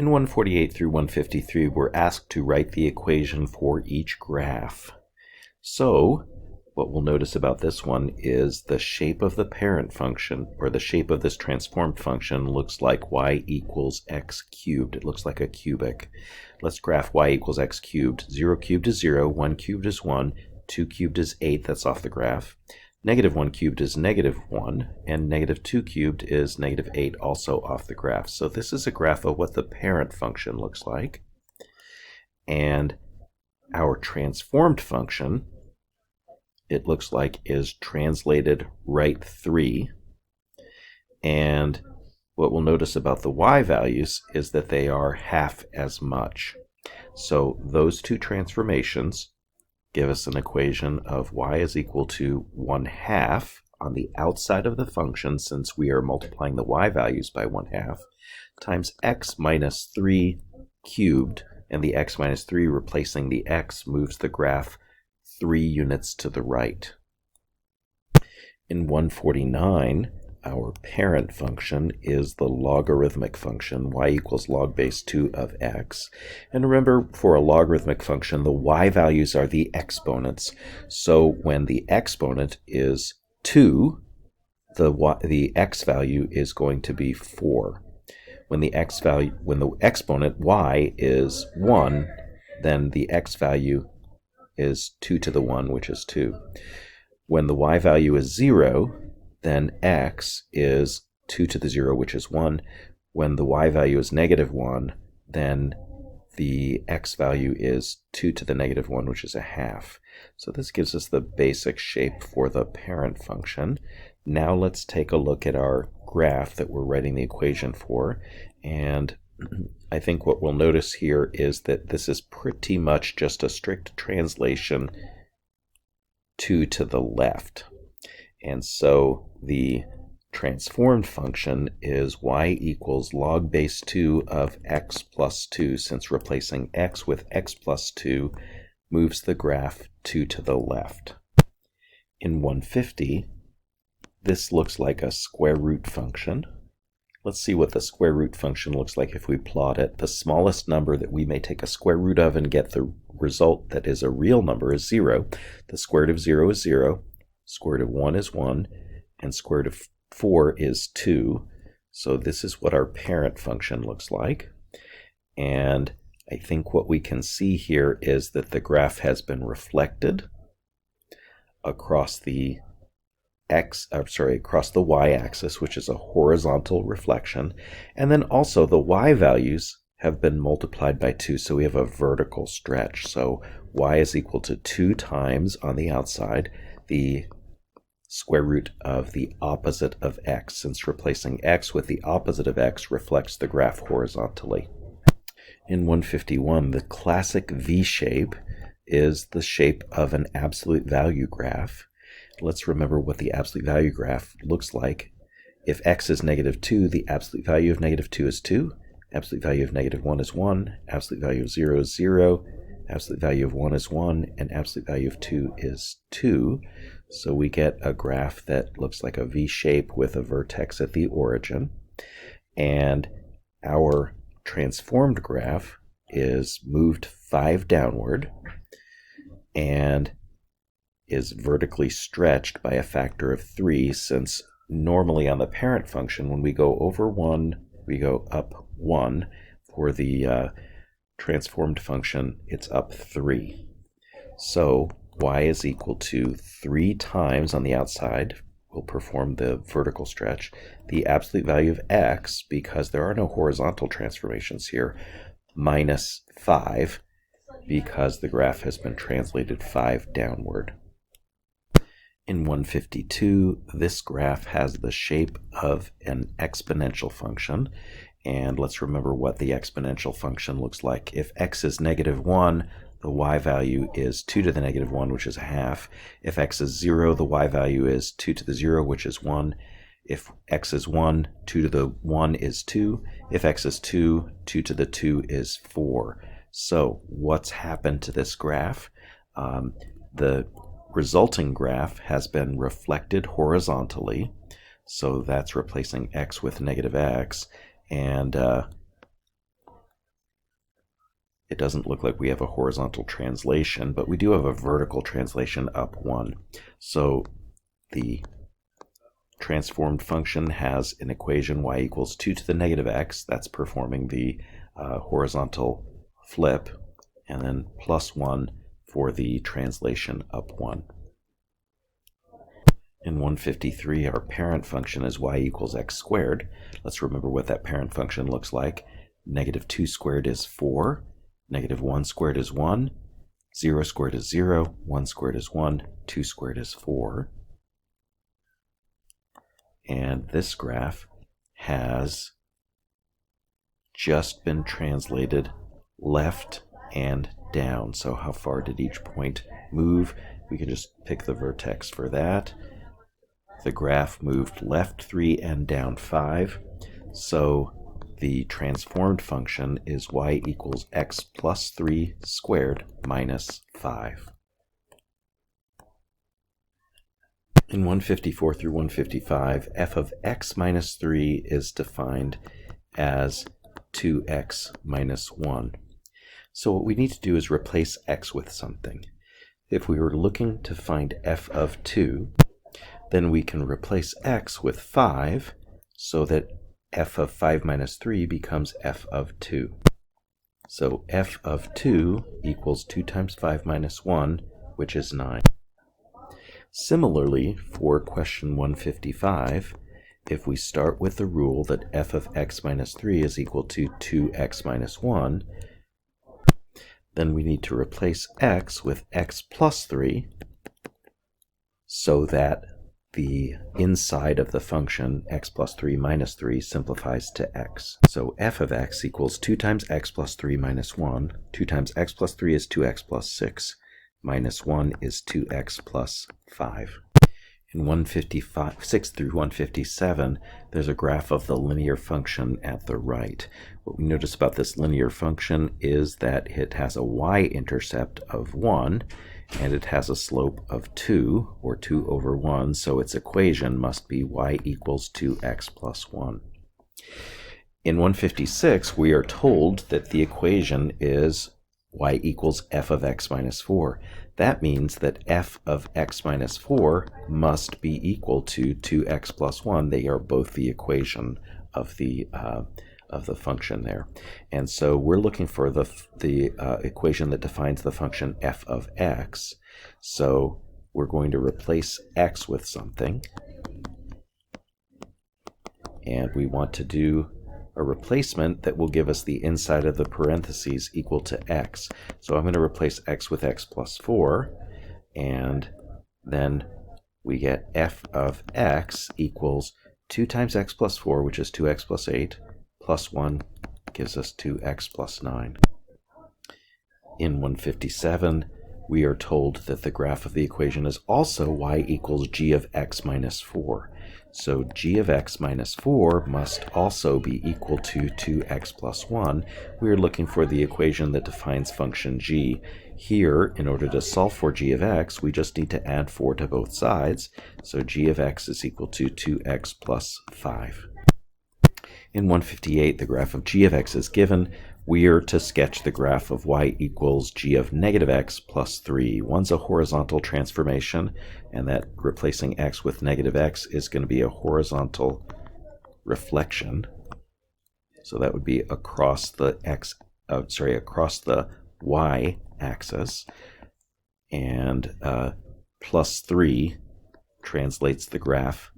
In 148 through 153, we're asked to write the equation for each graph. So, what we'll notice about this one is the shape of the parent function, or the shape of this transformed function, looks like y equals x cubed. It looks like a cubic. Let's graph y equals x cubed. 0 cubed is 0, 1 cubed is 1, 2 cubed is 8, that's off the graph. Negative 1 cubed is negative 1, and negative 2 cubed is negative 8, also off the graph. So this is a graph of what the parent function looks like. And our transformed function, it looks like, is translated right 3. And what we'll notice about the y values is that they are half as much. So those two transformations give us an equation of y is equal to 1/2 on the outside of the function, since we are multiplying the y values by 1/2, times x minus 3 cubed, and the x minus 3 replacing the x moves the graph 3 units to the right. In 149, our parent function is the logarithmic function, y equals log base 2 of x. And remember, for a logarithmic function, the y values are the exponents. So when the exponent is 2, the x value is going to be 4. When the exponent y is 1, then the x value is 2 to the 1, which is 2. When the y value is 0, then x is 2 to the 0, which is 1. When the y value is negative 1, then the x value is 2 to the negative 1, which is 1/2. So this gives us the basic shape for the parent function. Now let's take a look at our graph that we're writing the equation for. And I think what we'll notice here is that this is pretty much just a strict translation 2 to the left. And so the transformed function is y equals log base 2 of x plus 2, since replacing x with x plus 2 moves the graph 2 to the left. In 150, this looks like a square root function. Let's see what the square root function looks like if we plot it. The smallest number that we may take a square root of and get the result that is a real number is 0. The square root of 0 is 0. Square root of 1 is 1, and square root of 4 is 2. So this is what our parent function looks like. And I think what we can see here is that the graph has been reflected across the across the y-axis, which is a horizontal reflection. And then also the y values have been multiplied by 2, so we have a vertical stretch. So y is equal to 2 times on the outside the square root of the opposite of x, since replacing x with the opposite of x reflects the graph horizontally. In 151, the classic V-shape is the shape of an absolute value graph. Let's remember what the absolute value graph looks like. If x is negative 2, the absolute value of negative 2 is 2, absolute value of negative 1 is 1, absolute value of 0 is 0, absolute value of 1 is 1, and absolute value of 2 is 2. So we get a graph that looks like a V shape with a vertex at the origin. And our transformed graph is moved 5 downward and is vertically stretched by a factor of 3, since normally on the parent function, when we go over 1, we go up 1. For the transformed function, it's up 3. So y is equal to 3 times on the outside. We'll perform the vertical stretch. The absolute value of x, because there are no horizontal transformations here, minus 5, because the graph has been translated 5 downward. In 152, this graph has the shape of an exponential function. And let's remember what the exponential function looks like. If x is negative 1, the y value is 2 to the negative 1, which is 1/2. If x is 0, the y value is 2 to the 0, which is 1. If x is 1, 2 to the 1 is 2. If x is 2, 2 to the 2 is 4. So what's happened to this graph? The resulting graph has been reflected horizontally. So that's replacing x with negative x. And it doesn't look like we have a horizontal translation, but we do have a vertical translation up 1. So the transformed function has an equation y equals 2 to the negative x, that's performing the horizontal flip, and then plus 1 for the translation up 1. In 153, our parent function is y equals x squared. Let's remember what that parent function looks like. Negative 2 squared is 4, negative 1 squared is 1, 0 squared is 0, 1 squared is 1, 2 squared is 4. And this graph has just been translated left and down. So how far did each point move? We can just pick the vertex for that. The graph moved left 3 and down 5. So the transformed function is y equals x plus 3 squared minus 5. In 154 through 155, f of x minus 3 is defined as 2x minus 1. So what we need to do is replace x with something. If we were looking to find f of 2, then we can replace x with 5 so that f of 5 minus 3 becomes f of 2. So f of 2 equals 2 times 5 minus 1, which is 9. Similarly, for question 155, if we start with the rule that f of x minus 3 is equal to 2x minus 1, then we need to replace x with x plus 3 so that the inside of the function x plus 3 minus 3 simplifies to x. So f of x equals 2 times x plus 3 minus 1. 2 times x plus 3 is 2x plus 6. Minus 1 is 2x plus 5. In 156 through 157, there's a graph of the linear function at the right. What we notice about this linear function is that it has a y-intercept of 1, and it has a slope of 2, or 2 over 1, so its equation must be y equals 2x plus 1. In 156, we are told that the equation is y equals f of x minus 4. That means that f of x minus 4 must be equal to 2x plus 1. They are both the equation of the function there. And so we're looking for the equation that defines the function f of x. So we're going to replace x with something. And we want to do a replacement that will give us the inside of the parentheses equal to x. So I'm going to replace x with x plus 4, and then we get f of x equals 2 times x plus 4, which is 2x plus 8, plus 1 gives us 2x plus 9. In 157, we are told that the graph of the equation is also y equals g of x minus 4. So g of x minus 4 must also be equal to 2x plus 1. We are looking for the equation that defines function g. Here, in order to solve for g of x, we just need to add 4 to both sides. So g of x is equal to 2x plus 5. In 158, the graph of g of x is given. We are to sketch the graph of y equals g of negative x plus 3. One's a horizontal transformation, and that replacing x with negative x is going to be a horizontal reflection. So that would be across the across the y axis, and plus 3 translates the graph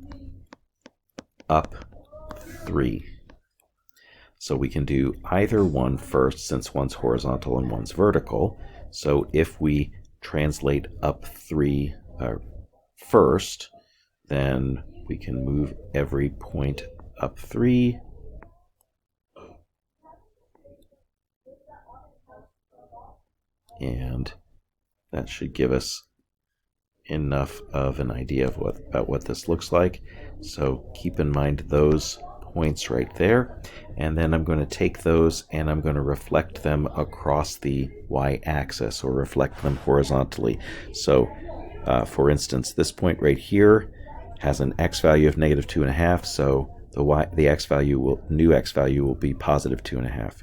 up 3. So we can do either one first, since one's horizontal and one's vertical. So if we translate up 3 first, then we can move every point up 3. And that should give us enough of an idea of about what this looks like. So keep in mind those points right there, and then I'm going to take those and I'm going to reflect them across the y-axis, or reflect them horizontally. So for instance, this point right here has an x value of negative 2.5, so the new x value will be positive 2.5.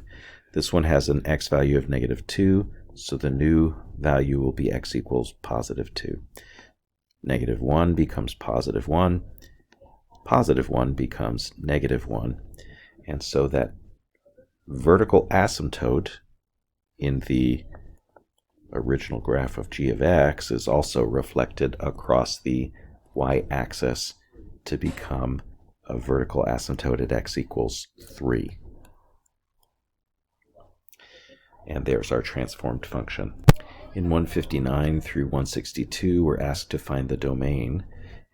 This one has an x value of -2, so the new value will be x equals +2. -1 becomes +1, +1 becomes -1, and so that vertical asymptote in the original graph of g of x is also reflected across the y-axis to become a vertical asymptote at x equals 3. And there's our transformed function. In 159 through 162, we're asked to find the domain,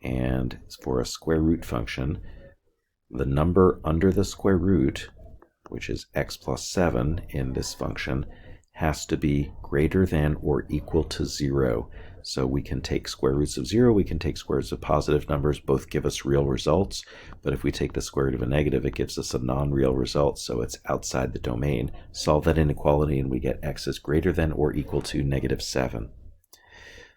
and for a square root function, the number under the square root, which is x plus 7 in this function, has to be greater than or equal to 0. So we can take square roots of 0, we can take square roots of positive numbers, both give us real results, but if we take the square root of a negative, it gives us a non-real result, so it's outside the domain. Solve that inequality and we get x is greater than or equal to -7.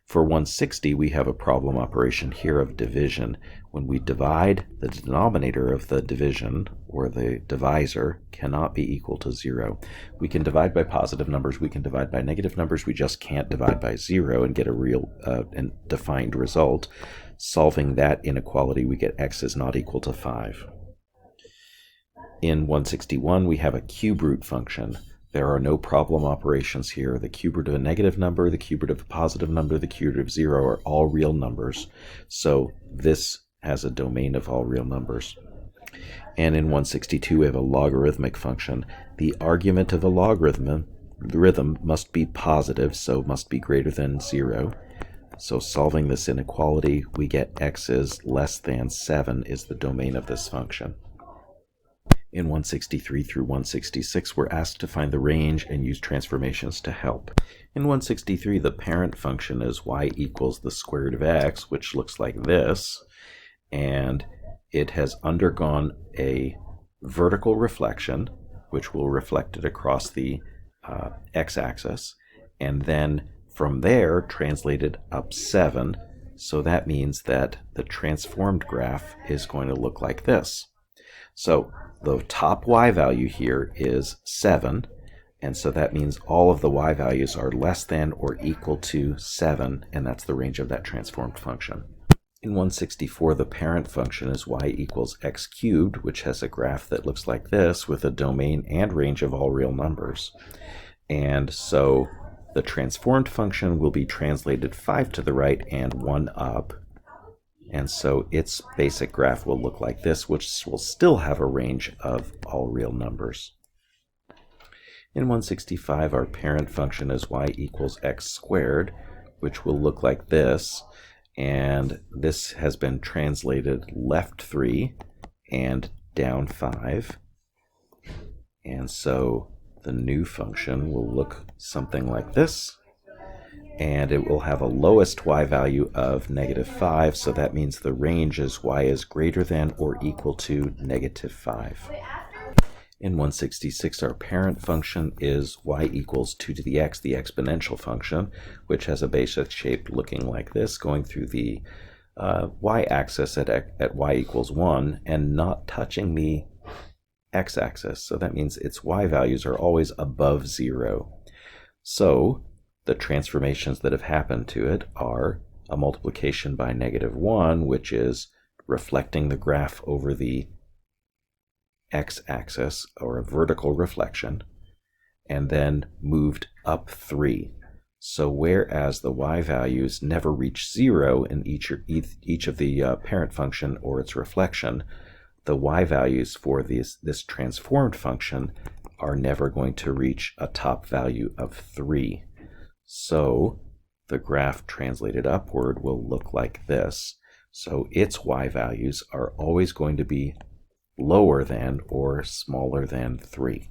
For 160, we have a problem operation here of division. When we divide, the denominator of the division, or the divisor, cannot be equal to 0. We can divide by positive numbers, we can divide by negative numbers, we just can't divide by 0 and get a real and defined result. Solving that inequality, we get x is not equal to 5. In 161, we have a cube root function. There are no problem operations here. The cube root of a negative number, the cube root of a positive number, the cube root of 0 are all real numbers. So this has a domain of all real numbers. And in 162, we have a logarithmic function. The argument of a logarithm must be positive, so must be greater than 0. So solving this inequality, we get x is less than 7 is the domain of this function. In 163 through 166, we're asked to find the range and use transformations to help. In 163, the parent function is y equals the square root of x, which looks like this, and it has undergone a vertical reflection, which will reflect it across the x-axis, and then from there translated up 7, so that means that the transformed graph is going to look like this. So the top y value here is 7, and so that means all of the y values are less than or equal to 7, and that's the range of that transformed function. In 164, the parent function is y equals x cubed, which has a graph that looks like this with a domain and range of all real numbers. And so the transformed function will be translated 5 to the right and 1 up. And so its basic graph will look like this, which will still have a range of all real numbers. In 165, our parent function is y equals x squared, which will look like this. And this has been translated left 3 and down 5. And so the new function will look something like this. And it will have a lowest y value of -5, so that means the range is y is greater than or equal to -5. In 166, our parent function is y equals 2 to the x, the exponential function, which has a basic shape looking like this, going through the y-axis at y equals 1 and not touching the x-axis. So that means its y values are always above 0. So the transformations that have happened to it are a multiplication by -1, which is reflecting the graph over the x-axis, or a vertical reflection, and then moved up 3. So whereas the y values never reach 0 in each of the parent function or its reflection, the y values for this transformed function are never going to reach a top value of 3. So the graph translated upward will look like this. So its y values are always going to be lower than or smaller than 3.